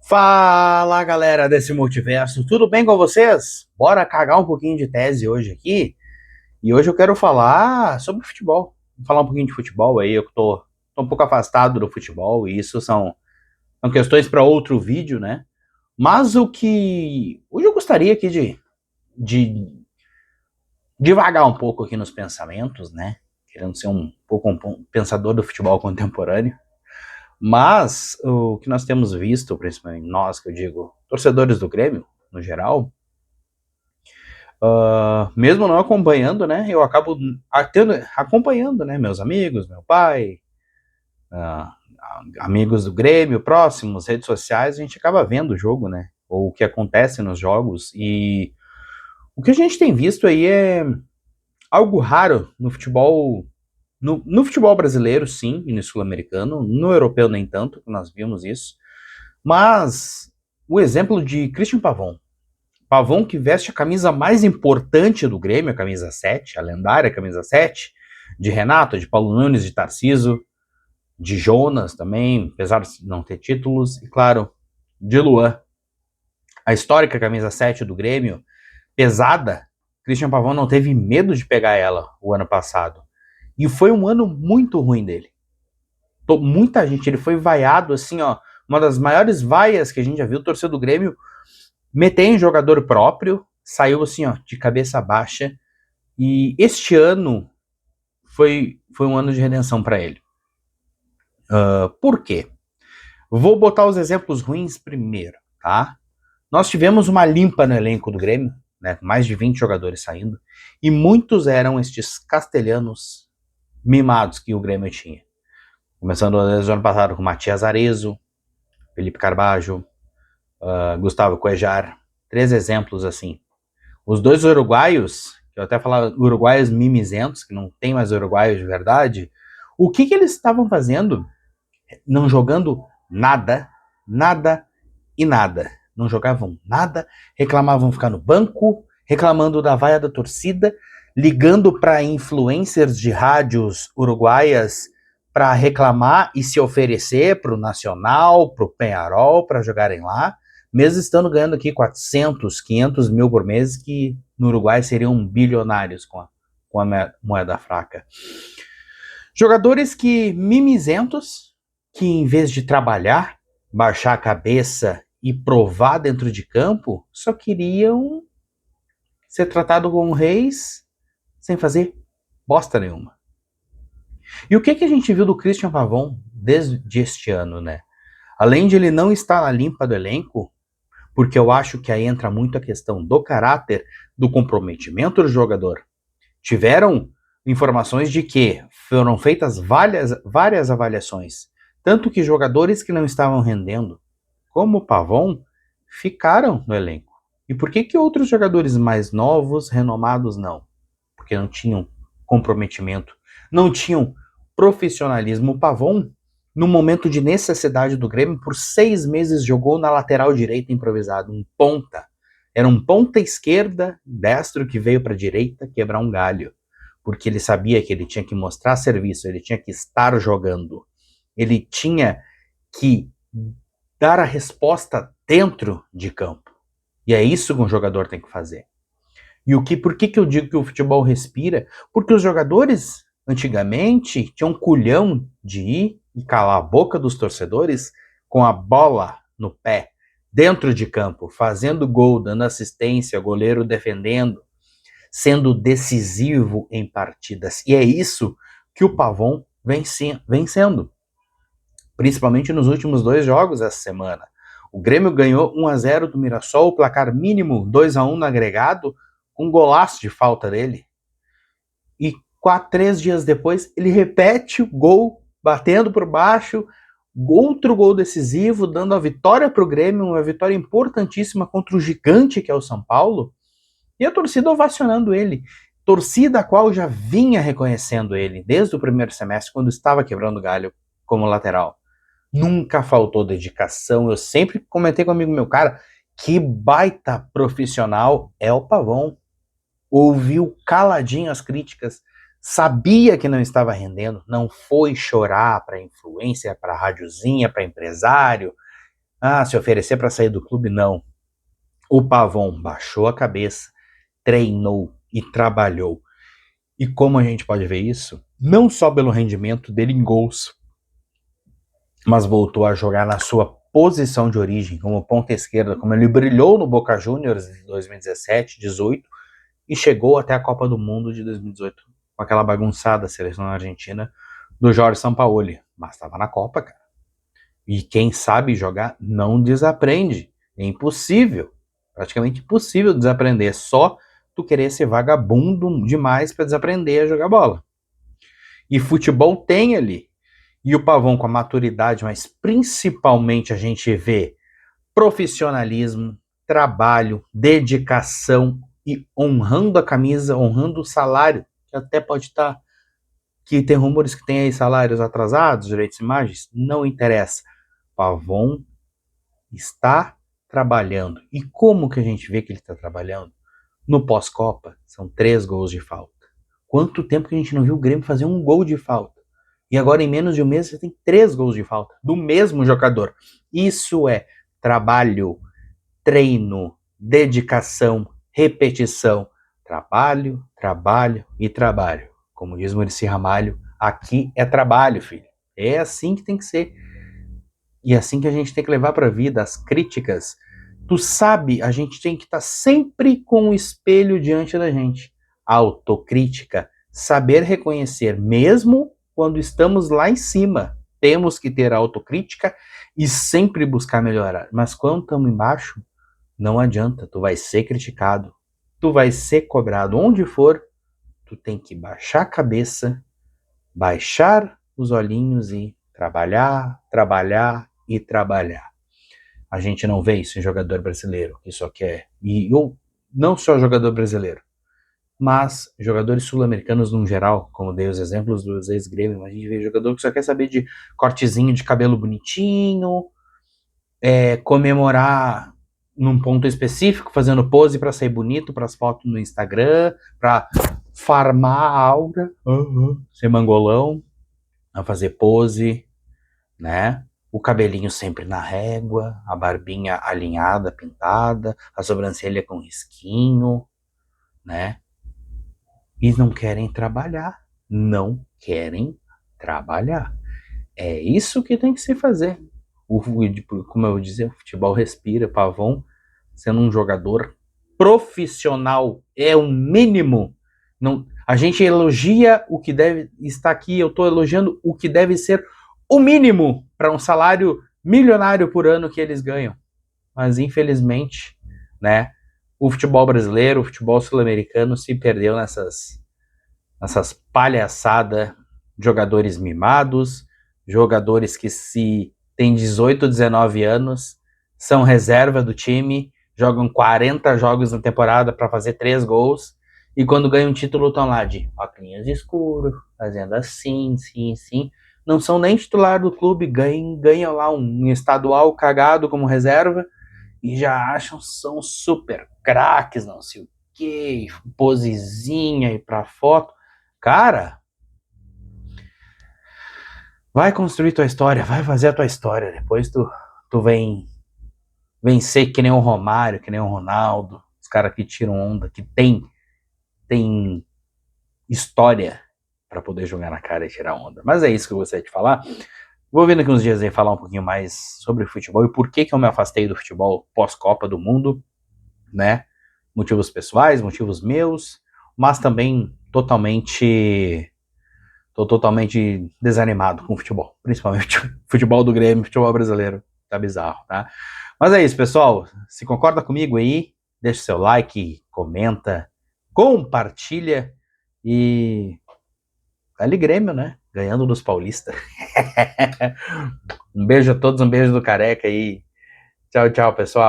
Fala galera desse multiverso, tudo bem com vocês? Bora cagar um pouquinho de tese hoje aqui. E hoje eu quero falar sobre futebol. Vou falar um pouquinho de futebol aí. Eu tô um pouco afastado do futebol e isso são questões para outro vídeo, né? Mas o que hoje eu gostaria aqui de divagar um pouco aqui nos pensamentos, né? Querendo ser um pouco um pensador do futebol contemporâneo. Mas o que nós temos visto, principalmente nós, que eu digo, torcedores do Grêmio, no geral, mesmo não acompanhando, né, eu acabo acompanhando, né, meus amigos, meu pai, uh, amigos do Grêmio, próximos, redes sociais, a gente acaba vendo o jogo, né, ou o que acontece nos jogos, e o que a gente tem visto aí é algo raro no futebol. No futebol brasileiro, sim, e no sul-americano, no europeu nem tanto, nós vimos isso. Mas o exemplo de Christian Pavon. Pavon que veste a camisa mais importante do Grêmio, a camisa 7, a lendária camisa 7, de Renato, de Paulo Nunes, de Tarciso, de Jonas também, apesar de não ter títulos, e claro, de Luan. A histórica camisa 7 do Grêmio, pesada, Christian Pavon não teve medo de pegar ela o ano passado. E foi um ano muito ruim dele. Muita gente, ele foi vaiado assim, ó, uma das maiores vaias que a gente já viu, o torcedor do Grêmio meter em jogador próprio, saiu assim, ó, de cabeça baixa. E este ano foi um ano de redenção para ele. Por quê? Vou botar os exemplos ruins primeiro, tá? Nós tivemos uma limpa no elenco do Grêmio, né, mais de 20 jogadores saindo, e muitos eram estes castelhanos mimados que o Grêmio tinha. Começando desde o ano passado com Matias Arezzo, Felipe Carbajo, Gustavo Cuejar, 3 exemplos assim. Os dois uruguaios, que eu até falava uruguaios mimizentos, que não tem mais uruguaios de verdade, o que eles estavam fazendo? Não jogando nada, nada e nada. Não jogavam nada, reclamavam ficar no banco, reclamando da vaia da torcida, ligando para influencers de rádios uruguaias para reclamar e se oferecer para o Nacional, para o Penharol, para jogarem lá, mesmo estando ganhando aqui 400, 500 mil por mês, que no Uruguai seriam bilionários com a moeda fraca. Jogadores que mimizentos, que em vez de trabalhar, baixar a cabeça e provar dentro de campo, só queriam ser tratados como reis sem fazer bosta nenhuma. E o que a gente viu do Christian Pavon desde este ano, né? Além de ele não estar na limpa do elenco, porque eu acho que aí entra muito a questão do caráter, do comprometimento do jogador. Tiveram informações de que foram feitas várias avaliações, tanto que jogadores que não estavam rendendo, como o Pavon, ficaram no elenco. E por que outros jogadores mais novos, renomados, não? Porque não tinham comprometimento, não tinham profissionalismo. O Pavon, no momento de necessidade do Grêmio, por 6 meses jogou na lateral direita improvisado, um ponta. Era um ponta esquerda, destro, que veio para a direita quebrar um galho. Porque ele sabia que ele tinha que mostrar serviço, ele tinha que estar jogando. Ele tinha que dar a resposta dentro de campo. E é isso que um jogador tem que fazer. Por que eu digo que o futebol respira? Porque os jogadores, antigamente, tinham culhão de ir e calar a boca dos torcedores com a bola no pé, dentro de campo, fazendo gol, dando assistência, goleiro defendendo, sendo decisivo em partidas. E é isso que o Pavon vem sendo, principalmente nos últimos 2 jogos essa semana. O Grêmio ganhou 1-0 do Mirassol, placar mínimo 2-1 no agregado, com um golaço de falta dele. E 3 dias depois, ele repete o gol, batendo por baixo, outro gol decisivo, dando a vitória para o Grêmio, uma vitória importantíssima contra o gigante que é o São Paulo, e a torcida ovacionando ele. Torcida a qual já vinha reconhecendo ele desde o primeiro semestre, quando estava quebrando galho como lateral. Nunca faltou dedicação. Eu sempre comentei com um amigo meu, cara, que baita profissional é o Pavon. Ouviu caladinho as críticas, sabia que não estava rendendo, não foi chorar para influência, para rádiozinha, para empresário, se oferecer para sair do clube, não. O Pavon baixou a cabeça, treinou e trabalhou. E como a gente pode ver isso? Não só pelo rendimento dele em gols, mas voltou a jogar na sua posição de origem, como ponta esquerda, como ele brilhou no Boca Juniors em 2017, 18, e chegou até a Copa do Mundo de 2018, com aquela bagunçada seleção argentina do Jorge Sampaoli. Mas estava na Copa, cara. E quem sabe jogar não desaprende. É impossível, praticamente impossível desaprender. É só tu querer ser vagabundo demais para desaprender a jogar bola. E futebol tem ali. E o Pavão com a maturidade, mas principalmente a gente vê profissionalismo, trabalho, dedicação e honrando a camisa, honrando o salário, que até pode estar, que tem rumores que tem aí salários atrasados, direitos de imagens, não interessa. Pavon está trabalhando. E como que a gente vê que ele está trabalhando? No pós-Copa, são 3 gols de falta. Quanto tempo que a gente não viu o Grêmio fazer um gol de falta? E agora, em menos de um mês, você tem 3 gols de falta do mesmo jogador. Isso é trabalho, treino, dedicação, repetição. Trabalho, trabalho e trabalho. Como diz Muricy Ramalho, aqui é trabalho, filho. É assim que tem que ser. E é assim que a gente tem que levar para a vida as críticas. Tu sabe, a gente tem que estar sempre com o espelho diante da gente. A autocrítica, saber reconhecer, mesmo quando estamos lá em cima. Temos que ter a autocrítica e sempre buscar melhorar. Mas quando estamos embaixo, não adianta, tu vai ser criticado, tu vai ser cobrado onde for, tu tem que baixar a cabeça, baixar os olhinhos e trabalhar, trabalhar e trabalhar. A gente não vê isso em jogador brasileiro, que só quer, e eu, não só jogador brasileiro, mas jogadores sul-americanos no geral, como dei os exemplos dos ex-Grêmio, a gente vê jogador que só quer saber de cortezinho de cabelo bonitinho, comemorar num ponto específico, fazendo pose para sair bonito para as fotos no Instagram, para farmar a aura, ser mangolão, a fazer pose, né? O cabelinho sempre na régua, a barbinha alinhada, pintada, a sobrancelha com risquinho, né? E não querem trabalhar. Não querem trabalhar. É isso que tem que se fazer. Como eu dizia, o futebol respira. Pavon, sendo um jogador profissional, é o mínimo. Não, a gente elogia o que deve estar aqui, eu estou elogiando o que deve ser o mínimo para um salário milionário por ano que eles ganham. Mas infelizmente, né, o futebol brasileiro, o futebol sul-americano se perdeu nessas palhaçadas, jogadores mimados, jogadores que se têm 18, 19 anos, são reserva do time, jogam 40 jogos na temporada para fazer 3 gols, e quando ganham um título estão lá de óculos escuros, fazendo assim, sim. Não são nem titular do clube, ganham lá um estadual cagado como reserva, e já acham que são super craques, não sei o que, posezinha e pra foto. Cara, vai construir tua história, vai fazer a tua história. Depois tu vem vencer que nem o Romário, que nem o Ronaldo, os caras que tiram onda, que tem história para poder jogar na cara e tirar onda. Mas é isso que eu gostaria de falar. Vou vir daqui uns dias aí falar um pouquinho mais sobre futebol e por que eu me afastei do futebol pós-Copa do Mundo, né? Motivos pessoais, motivos meus, mas também tô totalmente desanimado com o futebol, principalmente futebol do Grêmio, futebol brasileiro, tá bizarro, tá? Mas é isso, pessoal, se concorda comigo aí, deixa seu like, comenta, compartilha e ali Grêmio, né? Ganhando dos paulistas. Um beijo a todos, um beijo do Careca aí. Tchau, pessoal.